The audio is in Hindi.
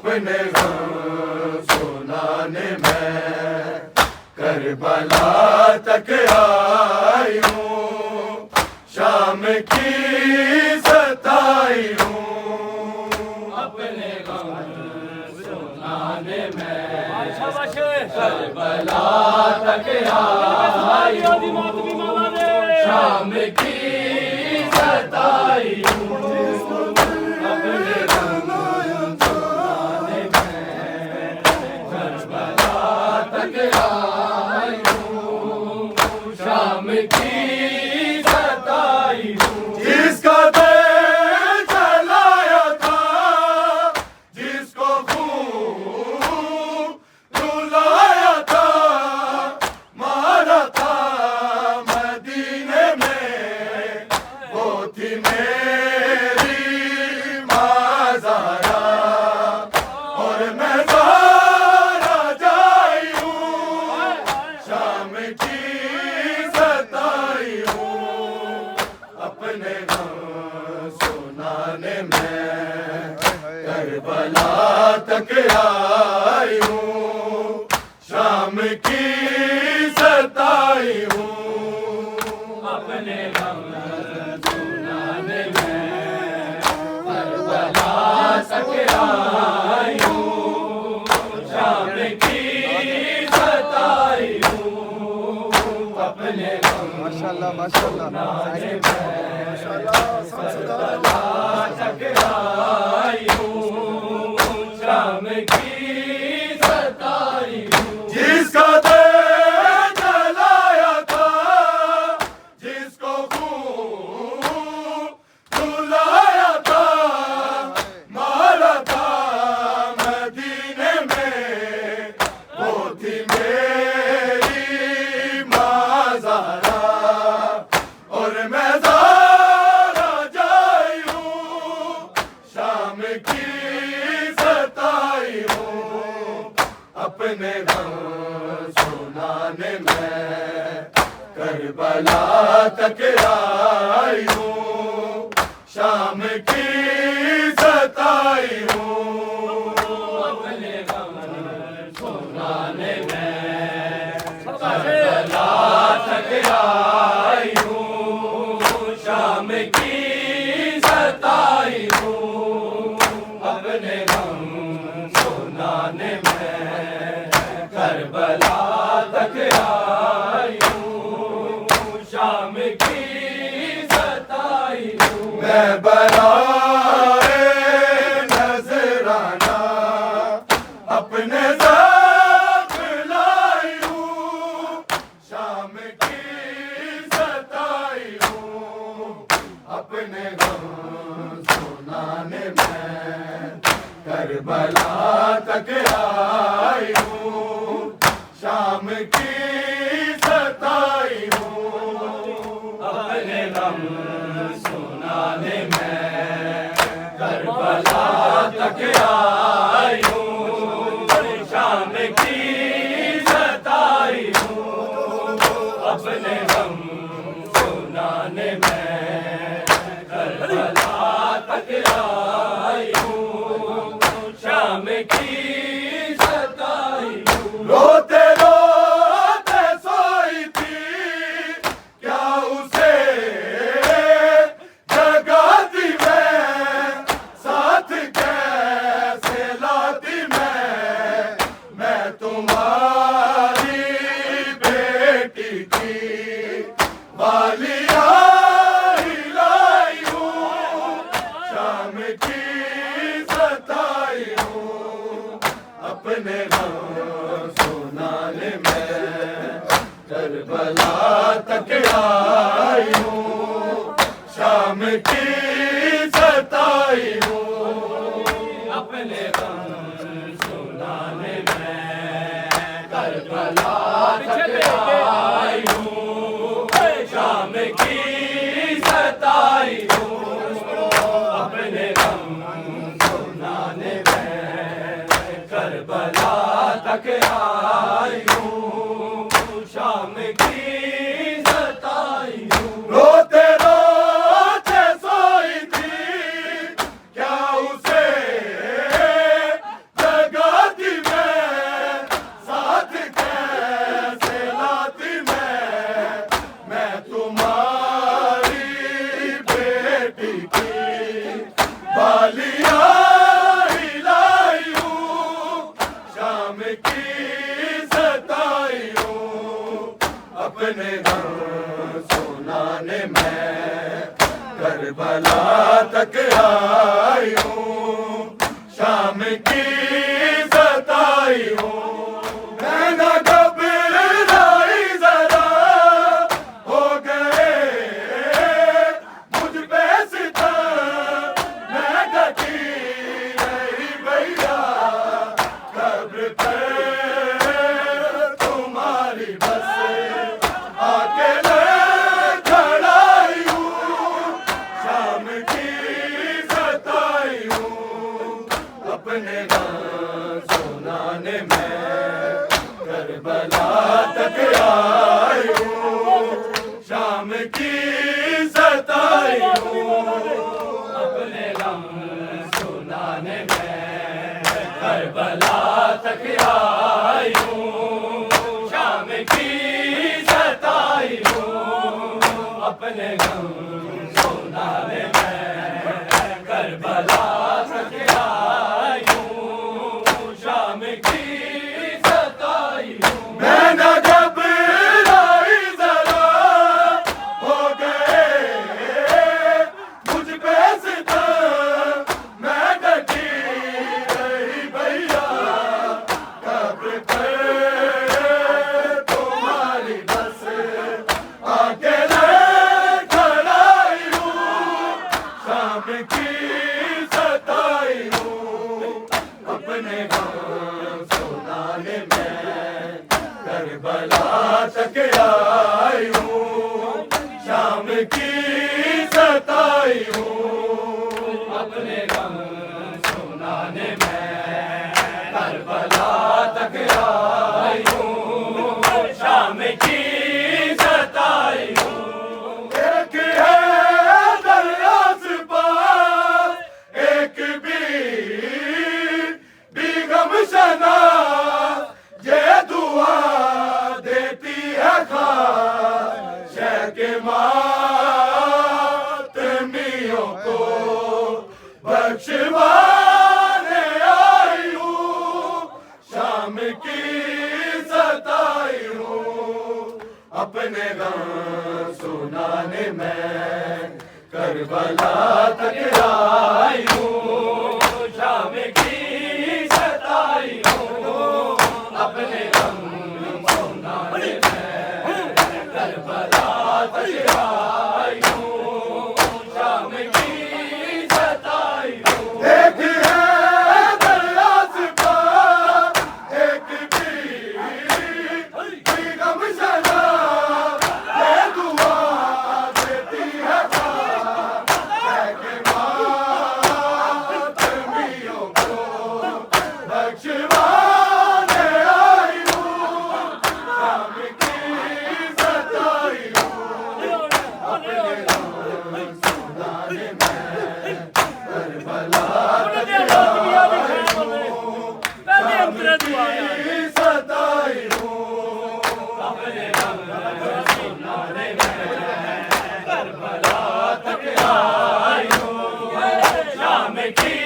अपने गम सुनाने मैं करबला तक आई हूँ, शाम की सताई हूँ। अपने गम सुनाने में करबला तक आई हूँ, शाम की सताई हूँ। अपने गम सुनाने में करबला तक आई हूँ, शाम की सताई हूँ। जिसका दिल जलाया था, जिसको खून रुलाया था, मारा था मदीने में, वो थी मेरी माज़ारा, और मैं ज़ारा जाई हूँ, शाम की सताई हूँ। अपने गम सुनाने में करबला तक आई हूँ, शाम की सताई हूँ। अपने गम सुनाने में करबला तक आई हूँ, शाम की सताई हूँ। अपने गम माशाल्लाह माशाल्लाह करबला तक आई हूँ, शाम की सताई हूँ। जिसका दिल जलाया था, जिसको खून रुलाया था, मारा था मदीने में, वो थी मेरी माज़ारा, और मैं ज़ारा जाई हूँ, शाम की सताई हूँ। अपने गम सुनाने में करबला तक आई हूँ, शाम की सताई हूँ। अपने गम सुनाने में करबला तक आई हूँ, शाम की सताई हूँ। अपने गम सुनाने में करबला तक आई हूँ, शाम की सताई हूँ। मैं बराए नजराना अपने साथ लाई हूँ, शाम की सताई हूँ। अपने गम सुनाने में करबला तक आई हूँ, शाम की सताई हूँ। अपने गम सुनाने में करबला तक आई हूँ, शाम की सताई हूँ। अपने गम सुनाने में करबला तक आई हूँ, शाम की सताई हूँ। रोते रोते सोई थी, क्या उसे जगाती मैं, साथ कैसे लाती मैं तुम्हारी बेटी की बालिया लाई हूँ, शाम की सताई हूँ। अपने गम सुनाने में करबला तक आई हूँ, शाम की सताई हूँ। अपने गम सुनाने में करबला तक आई हूँ, शाम की सताई हूँ। अपने गम सुनाने में करबला तक आई हूँ, शाम की सताई हूँ। रोते रोते सोई थी, क्या उसे की सताई हूँ, अपने गम सुनाने मैं करबला तक आई हूँ। शाम की सताई हूँ, मैं ना घबराई जरा, हो गए मुझ पे सितम, मैं ढकी रही भैया कब्र पे तुम्हारी बस आके मैं खड़ाई हूँ। शाम की सताई हूँ, अपने गान सुनाने में करबला तक आई हूँ। शाम की सताई हूँ, अपने गम सुनाने में करबला तक आई हूँ। शाम की सताई हूँ, अपने गम सुनाने में करबला तक आई हूँ। शाम की सताई हूँ, मैं ना घबराई जरा, हो गए मुझ पे सितम, मैं ढकी रही भैया कब्र पे तुम्हारी बस आके मैं खड़ाई हूँ। शाम की सताई हूँ, अपने गान सुनाने में करबला तक आई हूँ। शाम की सताई हूँ, अपने गम सुनाने में करबला तक आई हूँ। शाम की सताई हूँ, एक है दरियास पार, एक भी गम शना, ये दुआ देती है खां शह के मातमियों को बख्शवाने आई हूँ। शाम की सताई हूँ, अपने गान सुनाने में करबला तक आई हूँ। शाम की सताई हूँ, अपने गम सुनाने में करबला तक आई हूँ। शाम की सताई हूँ, एक है दरियास पार, एक भी गम शना, ये दुआ देती है खां शह के मातमियों को बख्शवाने आई हूँ। शाम की सताई हूँ, अपने गम सुनाने में करबला तक आई हूँ। शाम की सताई हूँ, अपने गम सुनाने में करबला तक आई हूँ। शाम की